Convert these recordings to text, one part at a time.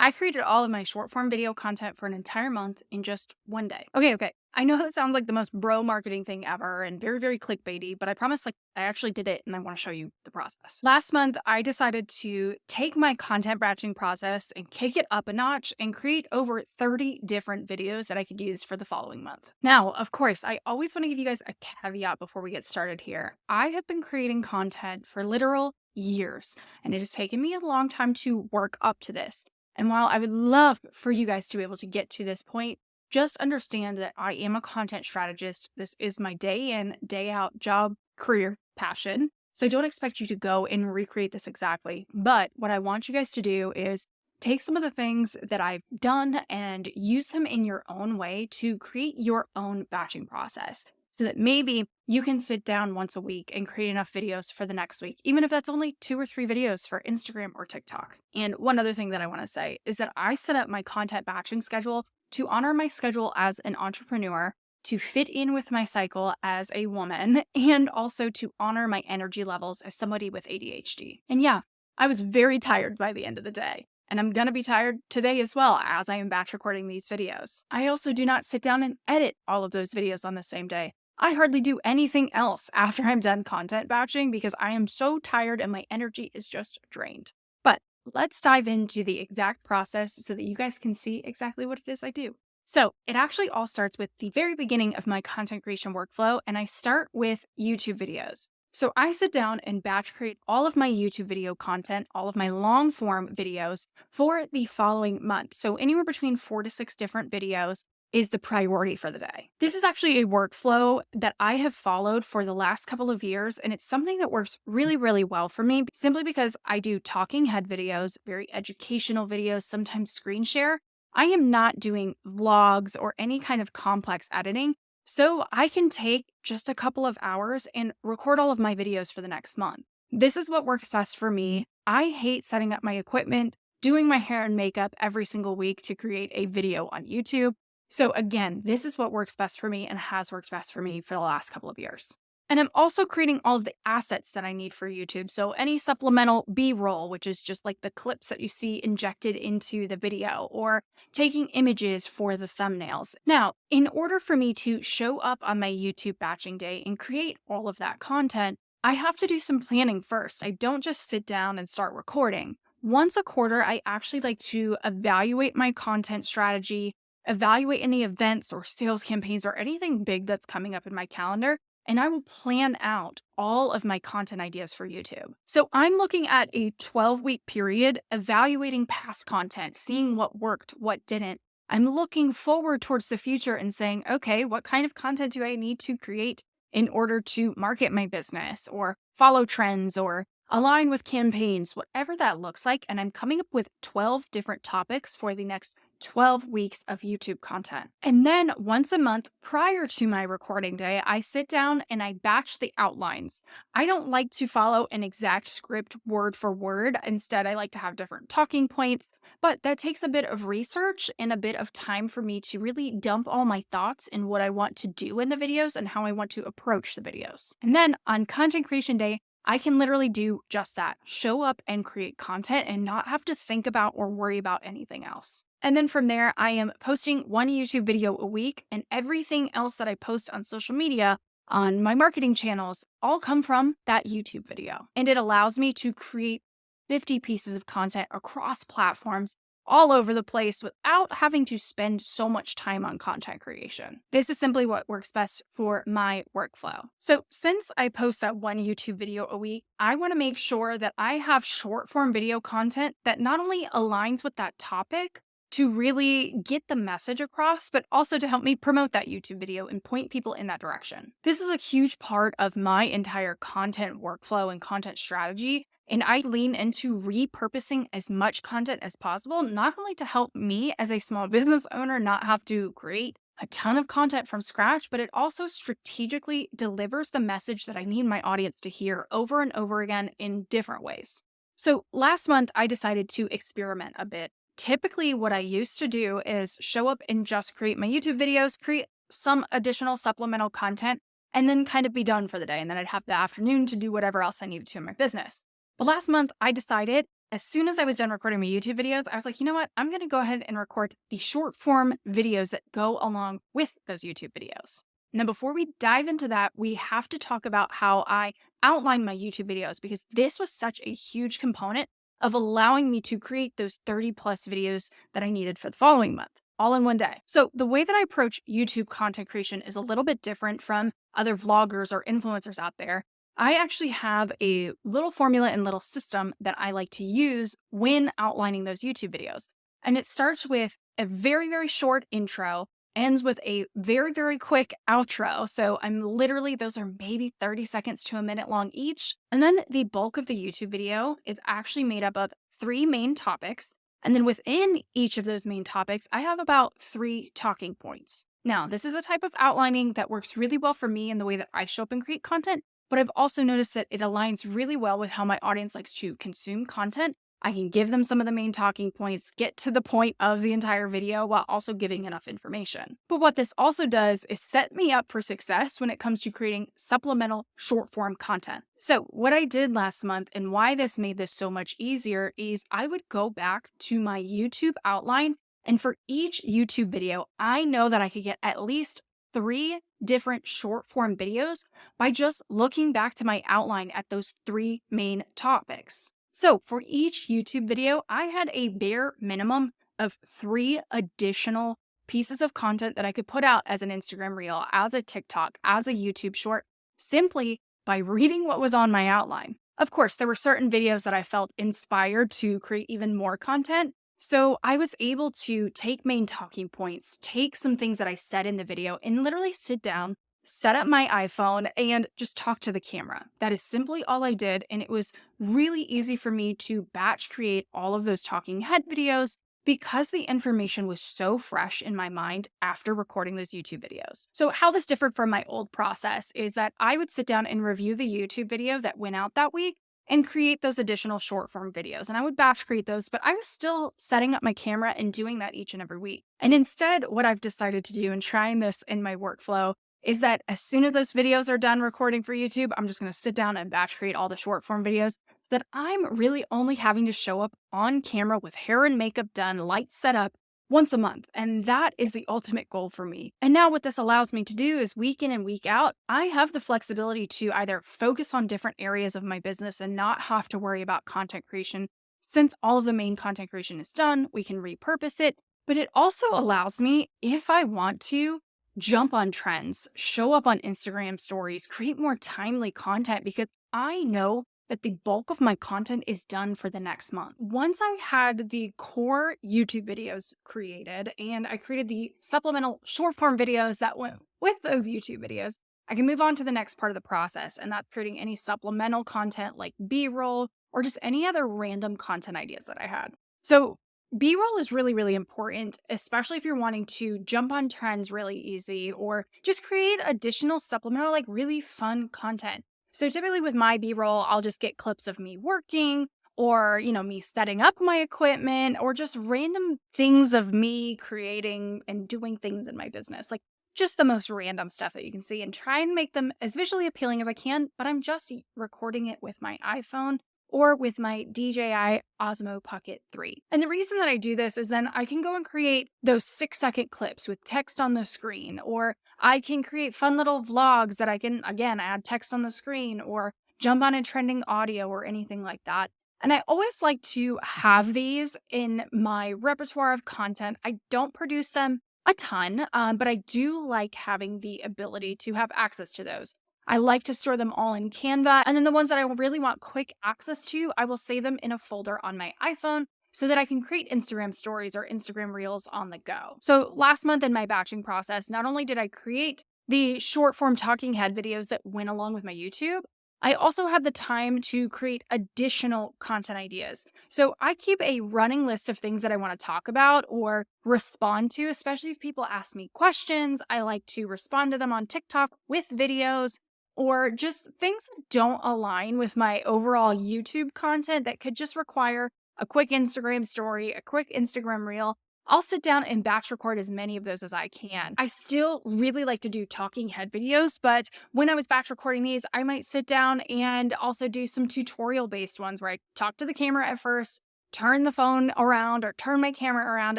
I created all of my short form video content for an entire month in just one day. Okay. I know that sounds like the most bro marketing thing ever and very, very clickbaity, but I promise I actually did it and I want to show you the process. Last month, I decided to take my content batching process and kick it up a notch and create over 30 different videos that I could use for the following month. Now, of course, I always want to give you guys a caveat before we get started here. I have been creating content for literal years, and it has taken me a long time to work up to this. And while I would love for you guys to be able to get to this point, just understand that I am a content strategist. This is my day in, day out job, career, passion. So I don't expect you to go and recreate this exactly. But what I want you guys to do is take some of the things that I've done and use them in your own way to create your own batching process, so that maybe you can sit down once a week and create enough videos for the next week, even if that's only 2 or 3 videos for Instagram or TikTok. And one other thing that I want to say is that I set up my content batching schedule to honor my schedule as an entrepreneur, to fit in with my cycle as a woman, and also to honor my energy levels as somebody with ADHD. And yeah, I was very tired by the end of the day. And I'm gonna be tired today as well as I am batch recording these videos. I also do not sit down and edit all of those videos on the same day. I hardly do anything else after I'm done content batching because I am so tired and my energy is just drained. But let's dive into the exact process so that you guys can see exactly what it is I do. So it actually all starts with the very beginning of my content creation workflow, and I start with YouTube videos. So I sit down and batch create all of my YouTube video content, all of my long form videos for the following month. So anywhere between 4 to 6 different videos is the priority for the day. This is actually a workflow that I have followed for the last couple of years, and it's something that works really, really well for me simply because I do talking head videos, very educational videos, sometimes screen share. I am not doing vlogs or any kind of complex editing, so I can take just a couple of hours and record all of my videos for the next month. This is what works best for me. I hate setting up my equipment, doing my hair and makeup every single week to create a video on YouTube. So again, this is what works best for me and has worked best for me for the last couple of years. And I'm also creating all of the assets that I need for YouTube. So any supplemental B-roll, which is just like the clips that you see injected into the video, or taking images for the thumbnails. Now, in order for me to show up on my YouTube batching day and create all of that content, I have to do some planning first. I don't just sit down and start recording. Once a quarter, I actually like to evaluate my content strategy, evaluate any events or sales campaigns or anything big that's coming up in my calendar, and I will plan out all of my content ideas for YouTube. So I'm looking at a 12-week period, evaluating past content, seeing what worked, what didn't. I'm looking forward towards the future and saying, okay, what kind of content do I need to create in order to market my business or follow trends or align with campaigns, whatever that looks like. And I'm coming up with 12 different topics for the next 12 weeks of YouTube content. And then once a month prior to my recording day, I sit down and I batch the outlines. I don't like to follow an exact script word for word. Instead, I like to have different talking points, but that takes a bit of research and a bit of time for me to really dump all my thoughts in what I want to do in the videos and how I want to approach the videos. And then on content creation day, I can literally do just that, show up and create content and not have to think about or worry about anything else. And then from there, I am posting 1 YouTube video a week, and everything else that I post on social media, on my marketing channels, all come from that YouTube video. And it allows me to create 50 pieces of content across platforms all over the place without having to spend so much time on content creation. This is simply what works best for my workflow. So since I post that 1 YouTube video a week, I want to make sure that I have short form video content that not only aligns with that topic to really get the message across, but also to help me promote that YouTube video and point people in that direction. This is a huge part of my entire content workflow and content strategy. And I lean into repurposing as much content as possible, not only to help me as a small business owner not have to create a ton of content from scratch, but it also strategically delivers the message that I need my audience to hear over and over again in different ways. So last month, I decided to experiment a bit. Typically, what I used to do is show up and just create my YouTube videos, create some additional supplemental content, and then kind of be done for the day. And then I'd have the afternoon to do whatever else I needed to in my business. But last month, I decided as soon as I was done recording my YouTube videos, I was like, you know what? I'm going to go ahead and record the short form videos that go along with those YouTube videos. Now, before we dive into that, we have to talk about how I outline my YouTube videos, because this was such a huge component of allowing me to create those 30 plus videos that I needed for the following month, all in one day. So the way that I approach YouTube content creation is a little bit different from other vloggers or influencers out there. I actually have a little formula and little system that I like to use when outlining those YouTube videos. And it starts with a very, very short intro, ends with a very, very quick outro. So those are maybe 30 seconds to a minute long each. And then the bulk of the YouTube video is actually made up of 3 main topics. And then within each of those main topics, I have about 3 talking points. Now, this is a type of outlining that works really well for me in the way that I show up and create content, but I've also noticed that it aligns really well with how my audience likes to consume content. I can give them some of the main talking points, get to the point of the entire video while also giving enough information. But what this also does is set me up for success when it comes to creating supplemental short form content. So what I did last month and why this made this so much easier is I would go back to my YouTube outline, and for each YouTube video, I know that I could get at least 3 different short form videos by just looking back to my outline at those 3 main topics. So for each YouTube video, I had a bare minimum of 3 additional pieces of content that I could put out as an Instagram reel, as a TikTok, as a YouTube short, simply by reading what was on my outline. Of course, there were certain videos that I felt inspired to create even more content. So I was able to take main talking points, take some things that I said in the video, and literally sit down, set up my iPhone, and just talk to the camera. That is simply all I did. And it was really easy for me to batch create all of those talking head videos because the information was so fresh in my mind after recording those YouTube videos. So how this differed from my old process is that I would sit down and review the YouTube video that went out that week and create those additional short form videos. And I would batch create those, but I was still setting up my camera and doing that each and every week. And instead, what I've decided to do and trying this in my workflow is that as soon as those videos are done recording for YouTube, I'm just going to sit down and batch create all the short form videos so that I'm really only having to show up on camera with hair and makeup done, lights set up once a month. And that is the ultimate goal for me. And now what this allows me to do is week in and week out, I have the flexibility to either focus on different areas of my business and not have to worry about content creation. Since all of the main content creation is done, we can repurpose it. But it also allows me, if I want to, jump on trends, show up on Instagram stories, create more timely content, because I know that the bulk of my content is done for the next month. Once I had the core YouTube videos created and I created the supplemental short form videos that went with those YouTube videos, I can move on to the next part of the process, and that's creating any supplemental content like B-roll or just any other random content ideas that I had. So B-roll is really, really important, especially if you're wanting to jump on trends really easy or just create additional supplemental, like really fun content. So typically with my B-roll, I'll just get clips of me working or, me setting up my equipment or just random things of me creating and doing things in my business, like just the most random stuff that you can see, and try and make them as visually appealing as I can, but I'm just recording it with my iPhone or with my DJI Osmo Pocket 3. And the reason that I do this is then I can go and create those 6-second clips with text on the screen, or I can create fun little vlogs that I can, again, add text on the screen or jump on a trending audio or anything like that. And I always like to have these in my repertoire of content. I don't produce them a ton, but I do like having the ability to have access to those. I like to store them all in Canva, and then the ones that I really want quick access to, I will save them in a folder on my iPhone so that I can create Instagram stories or Instagram reels on the go. So last month in my batching process, not only did I create the short form talking head videos that went along with my YouTube, I also had the time to create additional content ideas. So I keep a running list of things that I want to talk about or respond to, especially if people ask me questions. I like to respond to them on TikTok with videos, or just things that don't align with my overall YouTube content that could just require a quick Instagram story, a quick Instagram reel. I'll sit down and batch record as many of those as I can. I still really like to do talking head videos, but when I was batch recording these, I might sit down and also do some tutorial based ones where I talk to the camera at first, turn the phone around or turn my camera around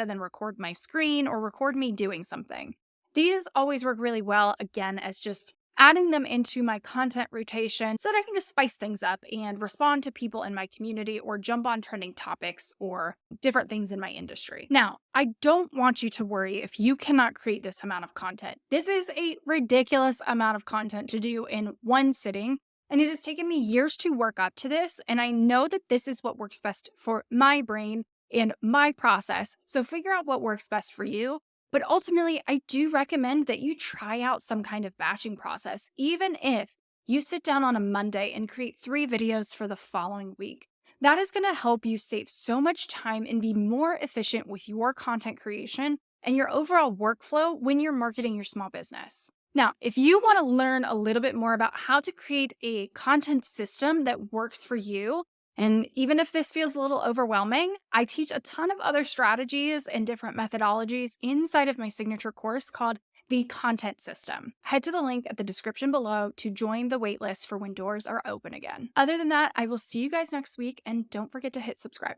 and then record my screen or record me doing something. These always work really well, again, as just adding them into my content rotation so that I can just spice things up and respond to people in my community or jump on trending topics or different things in my industry. Now, I don't want you to worry if you cannot create this amount of content. This is a ridiculous amount of content to do in one sitting, and it has taken me years to work up to this, and I know that this is what works best for my brain and my process. So figure out what works best for you. But ultimately, I do recommend that you try out some kind of batching process, even if you sit down on a Monday and create 3 videos for the following week. That is going to help you save so much time and be more efficient with your content creation and your overall workflow when you're marketing your small business. Now, if you want to learn a little bit more about how to create a content system that works for you, and even if this feels a little overwhelming, I teach a ton of other strategies and different methodologies inside of my signature course called the Content System. Head to the link at the description below to join the waitlist for when doors are open again. Other than that, I will see you guys next week, and don't forget to hit subscribe.